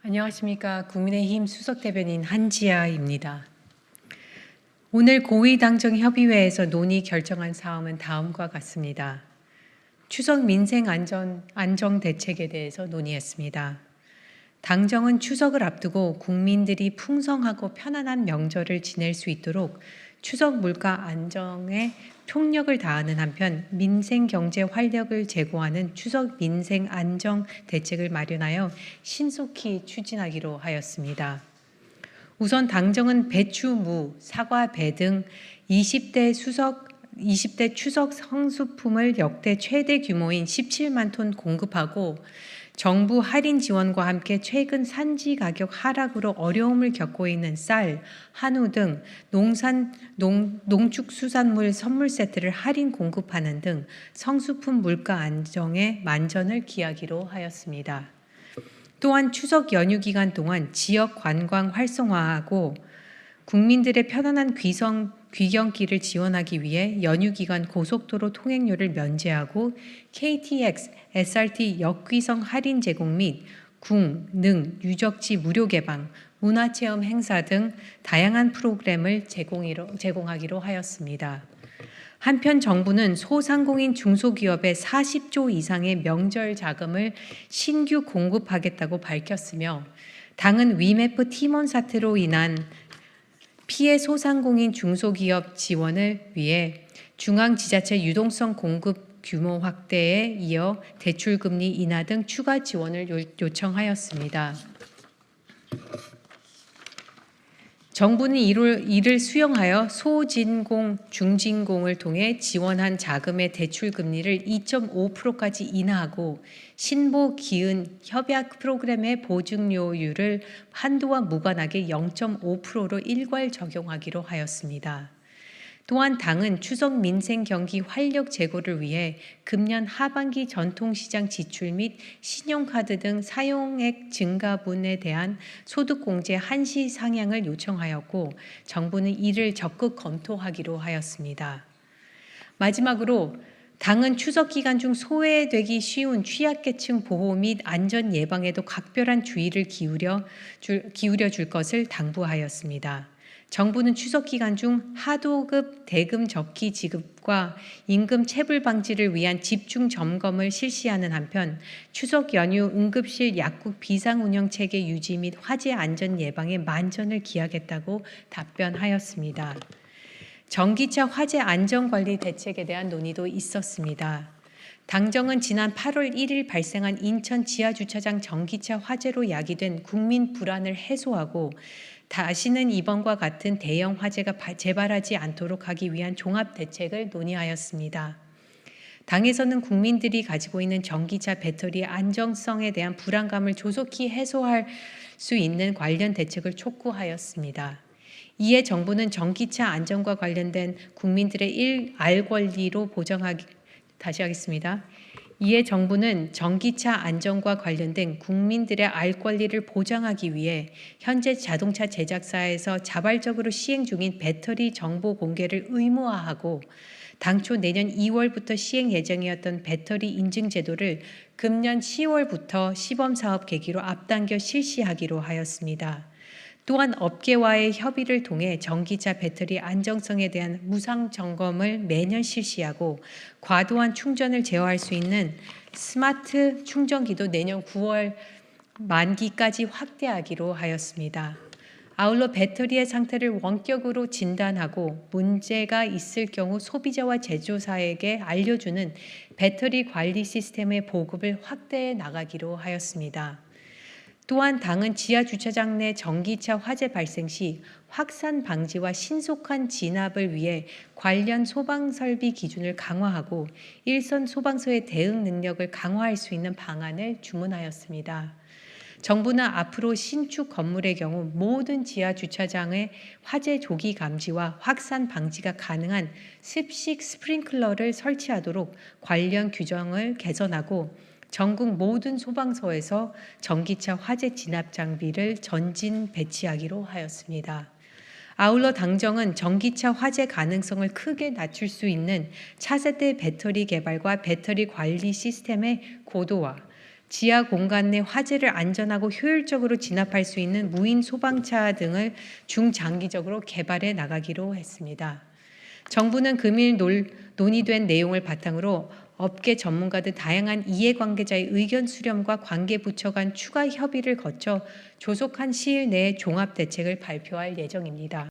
안녕하십니까. 국민의힘 수석대변인 한지아입니다. 오늘 고위당정협의회에서 논의 결정한 사항은 다음과 같습니다. 추석 민생 안정 대책에 대해서 논의했습니다. 당정은 추석을 앞두고 국민들이 풍성하고 편안한 명절을 지낼 수 있도록 추석 물가 안정에 총력을 다하는 한편 민생 경제 활력을 제고하는 추석 민생 안정 대책을 마련하여 신속히 추진하기로 하였습니다. 우선 당정은 배추, 무, 사과, 배 등 20대 추석 성수품을 역대 최대 규모인 17만 톤 공급하고 정부 할인 지원과 함께 최근 산지 가격 하락으로 어려움을 겪고 있는 쌀, 한우 등 농축수산물 선물 세트를 할인 공급하는 등 성수품 물가 안정에 만전을 기하기로 하였습니다. 또한 추석 연휴 기간 동안 지역 관광 활성화하고 국민들의 편안한 귀경길을 지원하기 위해 연휴 기간 고속도로 통행료를 면제하고 KTX, SRT 역귀성 할인 제공 및 궁, 능, 유적지 무료 개방, 문화체험 행사 등 다양한 프로그램을 제공하기로 하였습니다. 한편 정부는 소상공인 중소기업에 40조 이상의 명절 자금을 신규 공급하겠다고 밝혔으며 당은 위메프 티몬 사태로 인한 피해 소상공인 중소기업 지원을 위해 중앙지자체 유동성 공급 규모 확대에 이어 대출금리 인하 등 추가 지원을 요청하였습니다. 정부는 이를 수용하여 소진공, 중진공을 통해 지원한 자금의 대출 금리를 2.5%까지 인하하고 신보 기은 협약 프로그램의 보증료율을 한도와 무관하게 0.5%로 일괄 적용하기로 하였습니다. 또한 당은 추석 민생 경기 활력 제고를 위해 금년 하반기 전통시장 지출 및 신용카드 등 사용액 증가분에 대한 소득공제 한시 상향을 요청하였고 정부는 이를 적극 검토하기로 하였습니다. 마지막으로 당은 추석 기간 중 소외되기 쉬운 취약계층 보호 및 안전 예방에도 각별한 주의를 기울여 줄 것을 당부하였습니다. 정부는 추석 기간 중 하도급 대금 적기 지급과 임금 체불 방지를 위한 집중 점검을 실시하는 한편 추석 연휴 응급실 약국 비상 운영 체계 유지 및 화재 안전 예방에 만전을 기하겠다고 답변하였습니다. 전기차 화재 안전관리 대책에 대한 논의도 있었습니다. 당정은 지난 8월 1일 발생한 인천 지하주차장 전기차 화재로 야기된 국민 불안을 해소하고 다시는 이번과 같은 대형 화재가 재발하지 않도록 하기 위한 종합 대책을 논의하였습니다. 당에서는 국민들이 가지고 있는 전기차 배터리의 안정성에 대한 불안감을 조속히 해소할 수 있는 관련 대책을 촉구하였습니다. 이에 정부는 전기차 안전과 관련된 국민들의 알 권리로 이에 정부는 전기차 안전과 관련된 국민들의 알 권리를 보장하기 위해 현재 자동차 제작사에서 자발적으로 시행 중인 배터리 정보 공개를 의무화하고 당초 내년 2월부터 시행 예정이었던 배터리 인증 제도를 금년 10월부터 시범사업 계기로 앞당겨 실시하기로 하였습니다. 또한 업계와의 협의를 통해 전기차 배터리 안정성에 대한 무상 점검을 매년 실시하고 과도한 충전을 제어할 수 있는 스마트 충전기도 내년 9월 만기까지 확대하기로 하였습니다. 아울러 배터리의 상태를 원격으로 진단하고 문제가 있을 경우 소비자와 제조사에게 알려주는 배터리 관리 시스템의 보급을 확대해 나가기로 하였습니다. 또한 당은 지하주차장 내 전기차 화재 발생 시 확산 방지와 신속한 진압을 위해 관련 소방설비 기준을 강화하고 일선 소방서의 대응 능력을 강화할 수 있는 방안을 주문하였습니다. 정부는 앞으로 신축 건물의 경우 모든 지하주차장의 화재 조기 감지와 확산 방지가 가능한 습식 스프링클러를 설치하도록 관련 규정을 개선하고 전국 모든 소방서에서 전기차 화재 진압 장비를 전진 배치하기로 하였습니다. 아울러 당정은 전기차 화재 가능성을 크게 낮출 수 있는 차세대 배터리 개발과 배터리 관리 시스템의 고도화, 지하 공간 내 화재를 안전하고 효율적으로 진압할 수 있는 무인 소방차 등을 중장기적으로 개발해 나가기로 했습니다. 정부는 금일 논의된 내용을 바탕으로 업계 전문가 등 다양한 이해관계자의 의견 수렴과 관계부처 간 추가 협의를 거쳐 조속한 시일 내에 종합대책을 발표할 예정입니다.